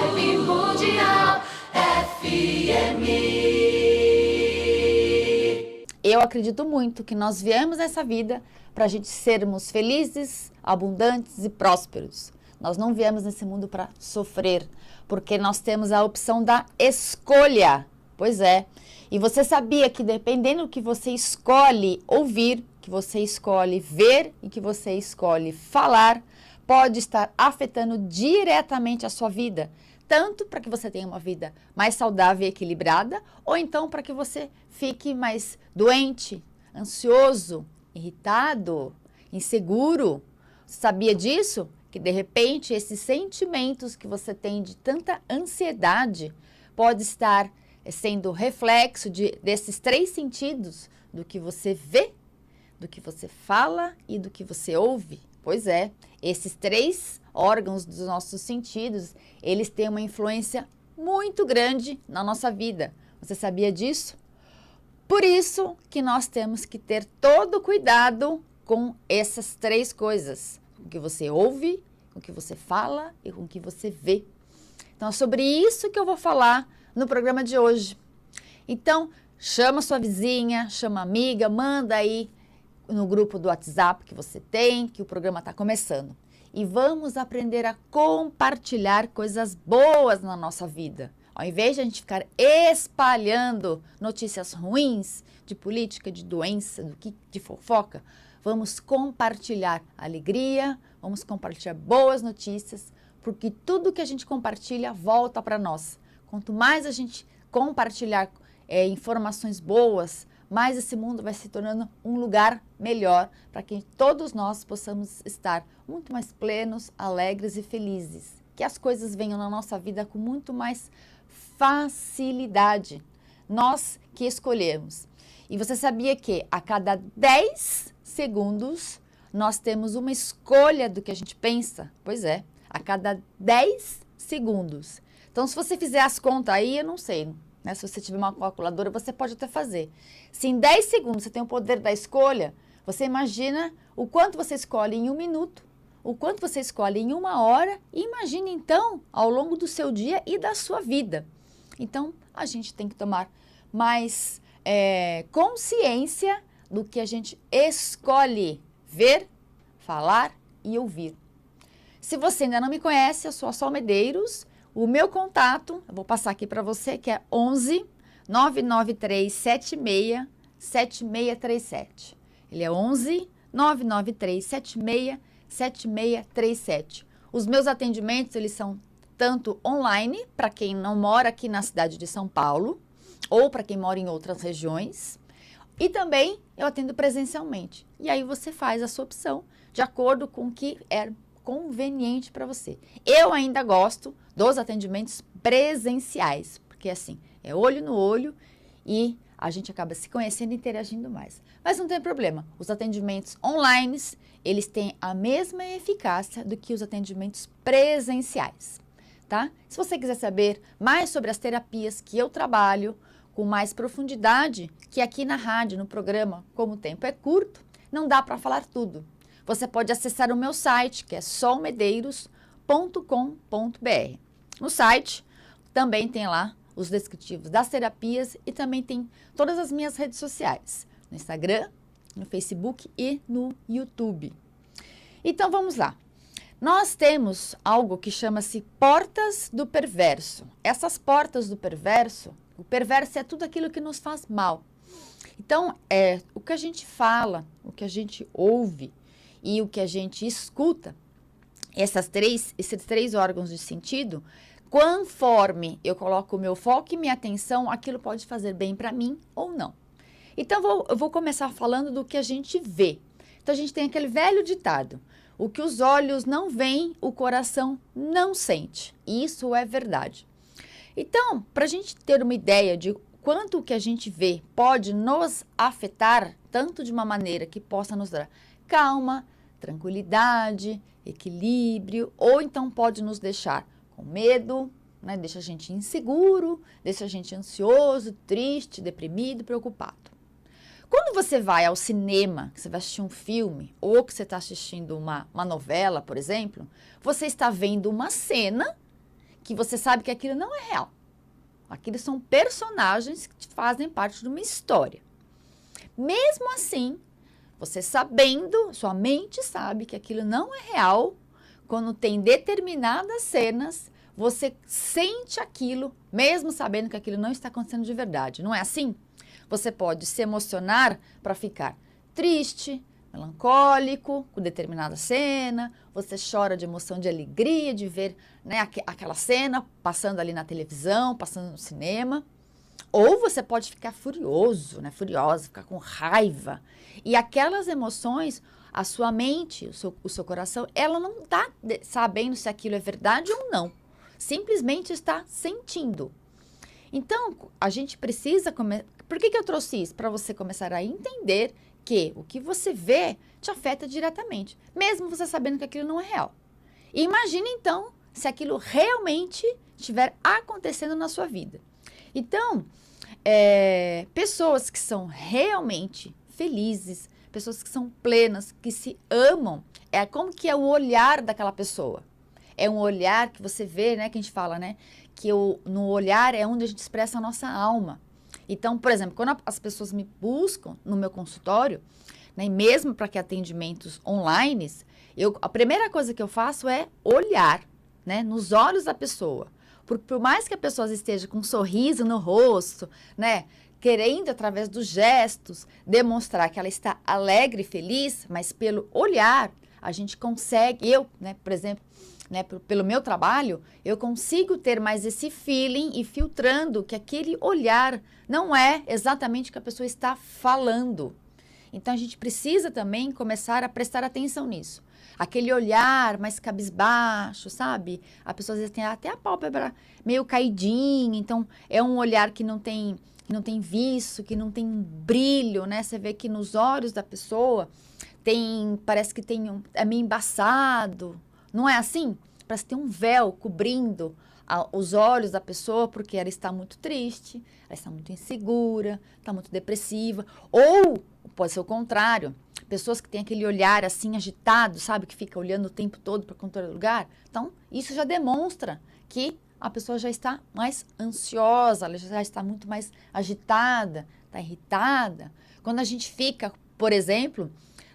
Vibe Mundial FM. Eu acredito muito que nós viemos nessa vida para a gente sermos felizes, abundantes e prósperos. Nós não viemos nesse mundo para sofrer, porque nós temos a opção da escolha. Pois é. E você sabia que dependendo do que você escolhe ouvir, que você escolhe ver e que você escolhe falar, pode estar afetando diretamente a sua vida. Tanto para que você tenha uma vida mais saudável e equilibrada, ou então para que você fique mais doente, ansioso, irritado, inseguro. Você sabia disso? Que de repente esses sentimentos que você tem de tanta ansiedade pode estar sendo reflexo desses 3 sentidos, do que você vê, do que você fala e do que você ouve. Pois é, esses 3 órgãos dos nossos sentidos, eles têm uma influência muito grande na nossa vida. Você sabia disso? Por isso que nós temos que ter todo cuidado com essas 3 coisas. Com o que você ouve, com o que você fala e com o que você vê. Então, é sobre isso que eu vou falar no programa de hoje. Então, chama sua vizinha, chama a amiga, manda aí no grupo do WhatsApp que você tem, que o programa está começando. E vamos aprender a compartilhar coisas boas na nossa vida. Ao invés de a gente ficar espalhando notícias ruins de política, de doença, de fofoca, vamos compartilhar alegria, vamos compartilhar boas notícias, porque tudo que a gente compartilha volta para nós. Quanto mais a gente compartilhar informações boas, mais esse mundo vai se tornando um lugar melhor para que todos nós possamos estar muito mais plenos, alegres e felizes. Que as coisas venham na nossa vida com muito mais facilidade. Nós que escolhemos. E você sabia que a cada 10 segundos nós temos uma escolha do que a gente pensa? Pois é, a cada 10 segundos. Então, se você fizer as contas aí, eu não sei, né? Se você tiver uma calculadora, você pode até fazer. Se em 10 segundos você tem o poder da escolha, você imagina o quanto você escolhe em 1 minuto, o quanto você escolhe em 1 hora, e imagine então ao longo do seu dia e da sua vida. Então, a gente tem que tomar mais consciência do que a gente escolhe ver, falar e ouvir. Se você ainda não me conhece, eu sou a Sol Medeiros. O meu contato, eu vou passar aqui para você, que é 11 993 76 7637. Ele é 11 993 76 7637. Os meus atendimentos, eles são tanto online, para quem não mora aqui na cidade de São Paulo, ou para quem mora em outras regiões, e também eu atendo presencialmente. E aí você faz a sua opção de acordo com o que é conveniente para você. Eu ainda gosto dos atendimentos presenciais, porque assim, é olho no olho e a gente acaba se conhecendo e interagindo mais. Mas não tem problema, os atendimentos online, eles têm a mesma eficácia do que os atendimentos presenciais, tá? Se você quiser saber mais sobre as terapias que eu trabalho com mais profundidade, que aqui na rádio, no programa, como o tempo é curto, não dá para falar tudo. Você pode acessar o meu site, que é solmedeiros.com.br. No site também tem lá os descritivos das terapias e também tem todas as minhas redes sociais, no Instagram, no Facebook e no YouTube. Então vamos lá. Nós temos algo que chama-se portas do perverso. Essas portas do perverso, o perverso é tudo aquilo que nos faz mal. Então, o que a gente fala, o que a gente ouve e o que a gente escuta, esses 3 órgãos de sentido, conforme eu coloco o meu foco e minha atenção, aquilo pode fazer bem para mim ou não. Então, eu vou começar falando do que a gente vê. Então, a gente tem aquele velho ditado: o que os olhos não veem, o coração não sente. E isso é verdade. Então, para a gente ter uma ideia de quanto o que a gente vê pode nos afetar, tanto de uma maneira que possa nos dar calma, tranquilidade, equilíbrio, ou então pode nos deixar com medo, né? Deixa a gente inseguro, deixa a gente ansioso, triste, deprimido, preocupado. Quando você vai ao cinema, que você vai assistir um filme, ou que você está assistindo uma novela, por exemplo, você está vendo uma cena que você sabe que aquilo não é real. Aqueles são personagens que fazem parte de uma história. Mesmo assim, você sabendo, sua mente sabe que aquilo não é real, quando tem determinadas cenas, você sente aquilo, mesmo sabendo que aquilo não está acontecendo de verdade. Não é assim? Você pode se emocionar para ficar triste, melancólico, com determinada cena, você chora de emoção, de alegria, de ver, né, aquela cena passando ali na televisão, passando no cinema. Ou você pode ficar furioso, né, furiosa, ficar com raiva. E aquelas emoções, a sua mente, o seu coração, ela não está sabendo se aquilo é verdade ou não. Simplesmente está sentindo. Então, a gente precisa... Por que eu trouxe isso? Para você começar a entender que o que você vê te afeta diretamente, mesmo você sabendo que aquilo não é real. E imagine, então, se aquilo realmente estiver acontecendo na sua vida. Então, pessoas que são realmente felizes, pessoas que são plenas, que se amam, como que é o olhar daquela pessoa? É um olhar que você vê, né, que a gente fala, né, que no olhar é onde a gente expressa a nossa alma. Então, por exemplo, quando as pessoas me buscam no meu consultório, né, e mesmo para que atendimentos online, a primeira coisa que eu faço é olhar, né, nos olhos da pessoa. Porque por mais que a pessoa esteja com um sorriso no rosto, né, querendo, através dos gestos, demonstrar que ela está alegre e feliz, mas pelo olhar, a gente consegue, né, por exemplo, né, pelo meu trabalho, eu consigo ter mais esse feeling e filtrando que aquele olhar não é exatamente o que a pessoa está falando. Então, a gente precisa também começar a prestar atenção nisso. Aquele olhar mais cabisbaixo, sabe? A pessoa às vezes tem até a pálpebra meio caidinha, então é um olhar que não tem viço, que não tem brilho, né? Você vê que nos olhos da pessoa parece que é meio embaçado. Não é assim? Parece que tem um véu cobrindo os olhos da pessoa porque ela está muito triste, ela está muito insegura, está muito depressiva. Ou pode ser o contrário. Pessoas que têm aquele olhar assim agitado, sabe? Que fica olhando o tempo todo para qualquer lugar. Então, isso já demonstra que a pessoa já está mais ansiosa, ela já está muito mais agitada, está irritada. Quando a gente fica, por exemplo,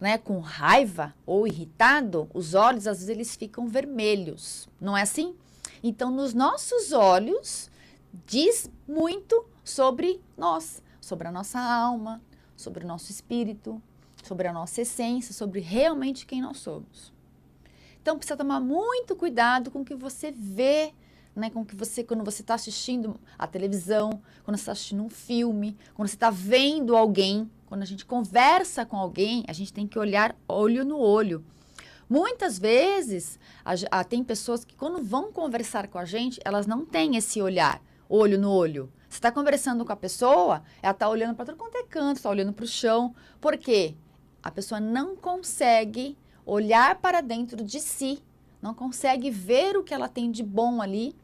né, com raiva ou irritado, os olhos às vezes eles ficam vermelhos, não é assim? Então, nos nossos olhos diz muito sobre nós, sobre a nossa alma, sobre o nosso espírito, sobre a nossa essência, sobre realmente quem nós somos. Então, precisa tomar muito cuidado com o que você vê, né, com que quando você está assistindo a televisão, quando você está assistindo um filme, quando você está vendo alguém. Quando a gente conversa com alguém, a gente tem que olhar olho no olho. Muitas vezes, tem pessoas que quando vão conversar com a gente, elas não têm esse olhar, olho no olho. Você está conversando com a pessoa, ela está olhando para todo quanto é canto, está olhando para o chão. Por quê? A pessoa não consegue olhar para dentro de si, não consegue ver o que ela tem de bom ali.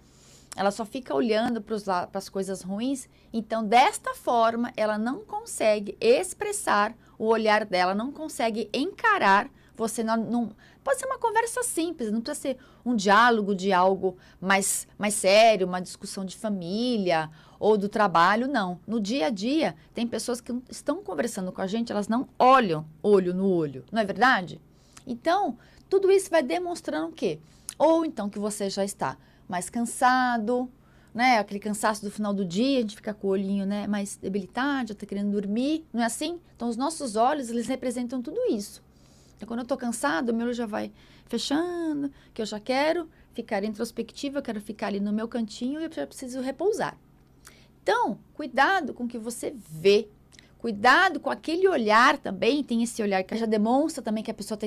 Ela só fica olhando para as coisas ruins. Então, desta forma, ela não consegue expressar o olhar dela, não consegue encarar você. Não pode ser uma conversa simples, não precisa ser um diálogo de algo mais sério, uma discussão de família ou do trabalho, não. No dia a dia, tem pessoas que estão conversando com a gente, elas não olham olho no olho, não é verdade? Então, tudo isso vai demonstrando o quê? Ou então que você já está mais cansado, né? Aquele cansaço do final do dia, a gente fica com o olhinho, né, mais debilitado, já está querendo dormir, não é assim? Então, os nossos olhos, eles representam tudo isso. Então, quando eu estou cansado, o meu olho já vai fechando, que eu já quero ficar introspectiva, eu quero ficar ali no meu cantinho e eu já preciso repousar. Então, cuidado com o que você vê. Cuidado com aquele olhar também, tem esse olhar que já demonstra também que a pessoa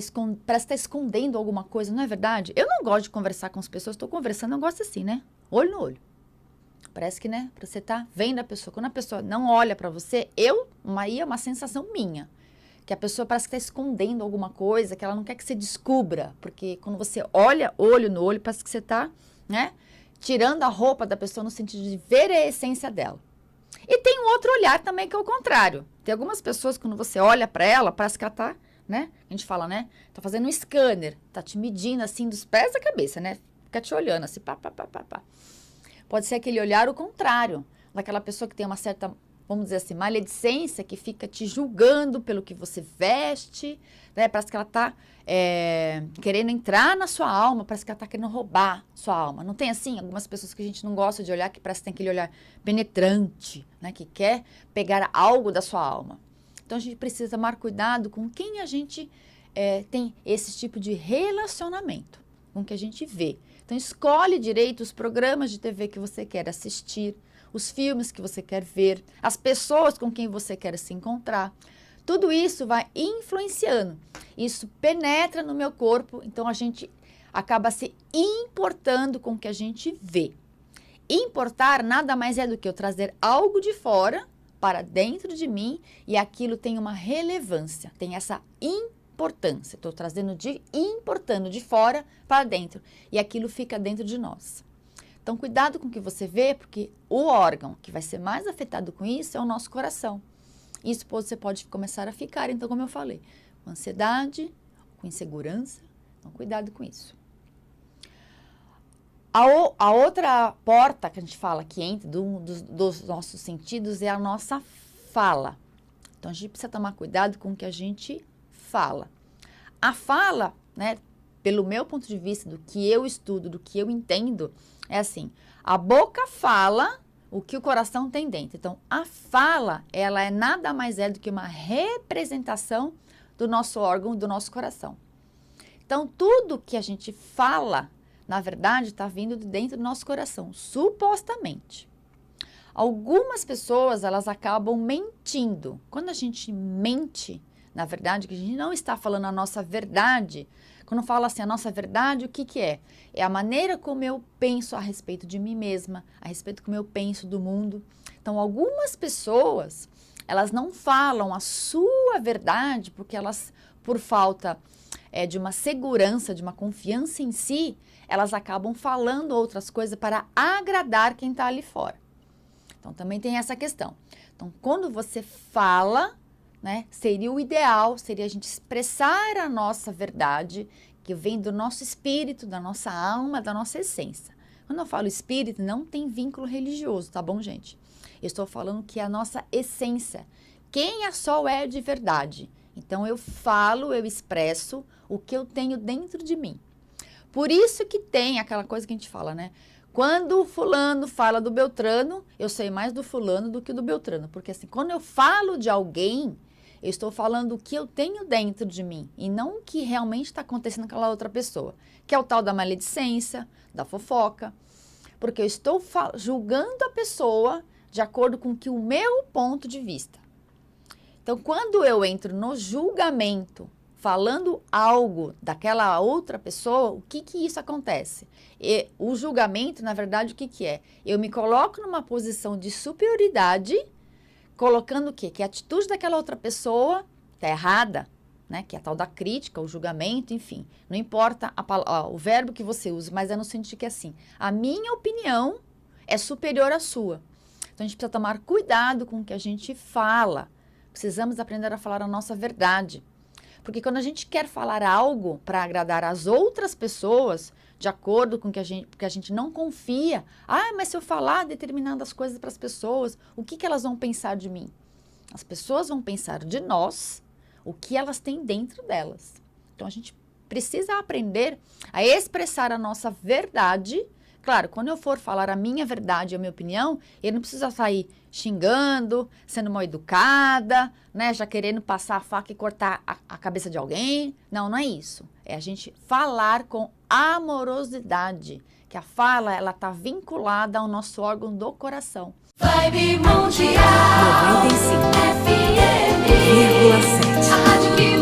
parece estar escondendo alguma coisa, não é verdade? Eu não gosto de conversar com as pessoas, estou conversando, eu gosto assim, né? Olho no olho. Parece que, né, você tá vendo a pessoa. Quando a pessoa não olha para você, aí é uma sensação minha, que a pessoa parece que está escondendo alguma coisa, que ela não quer que você descubra, porque quando você olha olho no olho, parece que você está, né, tirando a roupa da pessoa no sentido de ver a essência dela. E tem um outro olhar também que é o contrário. Tem algumas pessoas, quando você olha para ela, parece que ela tá, né? A gente fala, né? Tá fazendo um scanner, tá te medindo assim dos pés à cabeça, né? fica te olhando assim, pá, pá, pá, pá, pá. Pode ser aquele olhar o contrário, daquela pessoa que tem uma certa, vamos dizer assim, maledicência, que fica te julgando pelo que você veste, né? Parece que ela está querendo entrar na sua alma, parece que ela está querendo roubar sua alma. Não tem assim? Algumas pessoas que a gente não gosta de olhar, que parece que tem aquele olhar penetrante, né? Que quer pegar algo da sua alma. Então, a gente precisa tomar cuidado com quem a gente tem esse tipo de relacionamento, com o que a gente vê. Então, escolhe direito os programas de TV que você quer assistir, os filmes que você quer ver, as pessoas com quem você quer se encontrar. Tudo isso vai influenciando. Isso penetra no meu corpo, então a gente acaba se importando com o que a gente vê. Importar nada mais é do que eu trazer algo de fora para dentro de mim e aquilo tem uma relevância, tem essa importância. Estou importando de fora para dentro e aquilo fica dentro de nós. Então, cuidado com o que você vê, porque o órgão que vai ser mais afetado com isso é o nosso coração. Isso você pode começar a ficar, então, como eu falei, com ansiedade, com insegurança. Então, cuidado com isso. A outra porta que a gente fala que entra dos nossos sentidos é a nossa fala. Então, a gente precisa tomar cuidado com o que a gente fala. A fala, né, pelo meu ponto de vista, do que eu estudo, do que eu entendo, é assim, a boca fala o que o coração tem dentro. Então, a fala, ela é nada mais do que uma representação do nosso órgão, do nosso coração. Então, tudo que a gente fala, na verdade, está vindo de dentro do nosso coração, supostamente. Algumas pessoas, elas acabam mentindo. Quando a gente mente, na verdade, que a gente não está falando a nossa verdade. Quando fala assim, a nossa verdade, o que que é? É a maneira como eu penso a respeito de mim mesma, a respeito como eu penso do mundo. Então, algumas pessoas, elas não falam a sua verdade porque elas, por falta de uma segurança, de uma confiança em si, elas acabam falando outras coisas para agradar quem está ali fora. Então, também tem essa questão. Então, quando você fala, né, seria o ideal, seria a gente expressar a nossa verdade, que vem do nosso espírito, da nossa alma, da nossa essência. Quando eu falo espírito, não tem vínculo religioso, tá bom, gente? Eu estou falando que é a nossa essência. Quem a Sol é de verdade. Então, eu falo, eu expresso o que eu tenho dentro de mim. Por isso que tem aquela coisa que a gente fala, né? Quando o fulano fala do Beltrano, eu sei mais do fulano do que do Beltrano. Porque assim, quando eu falo de alguém, eu estou falando o que eu tenho dentro de mim e não o que realmente está acontecendo com aquela outra pessoa, que é o tal da maledicência, da fofoca, porque eu estou julgando a pessoa de acordo com o meu ponto de vista. Então, quando eu entro no julgamento, falando algo daquela outra pessoa, o que isso acontece? O julgamento, na verdade, o que é? Eu me coloco numa posição de superioridade, colocando o quê? Que a atitude daquela outra pessoa está errada, né? Que é a tal da crítica, o julgamento, enfim. Não importa o verbo que você use, mas é no sentido que é assim, a minha opinião é superior à sua. Então, a gente precisa tomar cuidado com o que a gente fala. Precisamos aprender a falar a nossa verdade. Porque quando a gente quer falar algo para agradar as outras pessoas, de acordo com porque a gente não confia, mas se eu falar determinadas coisas para as pessoas, o que elas vão pensar de mim? As pessoas vão pensar de nós, o que elas têm dentro delas. Então, a gente precisa aprender a expressar a nossa verdade. Claro, quando eu for falar a minha verdade, a minha opinião, eu não preciso sair xingando, sendo mal educada, né, já querendo passar a faca e cortar a cabeça de alguém. Não, não é isso. É a gente falar com amorosidade, que a fala, ela está vinculada ao nosso órgão do coração. Vibe Mundial 95,7. FM, a rádio que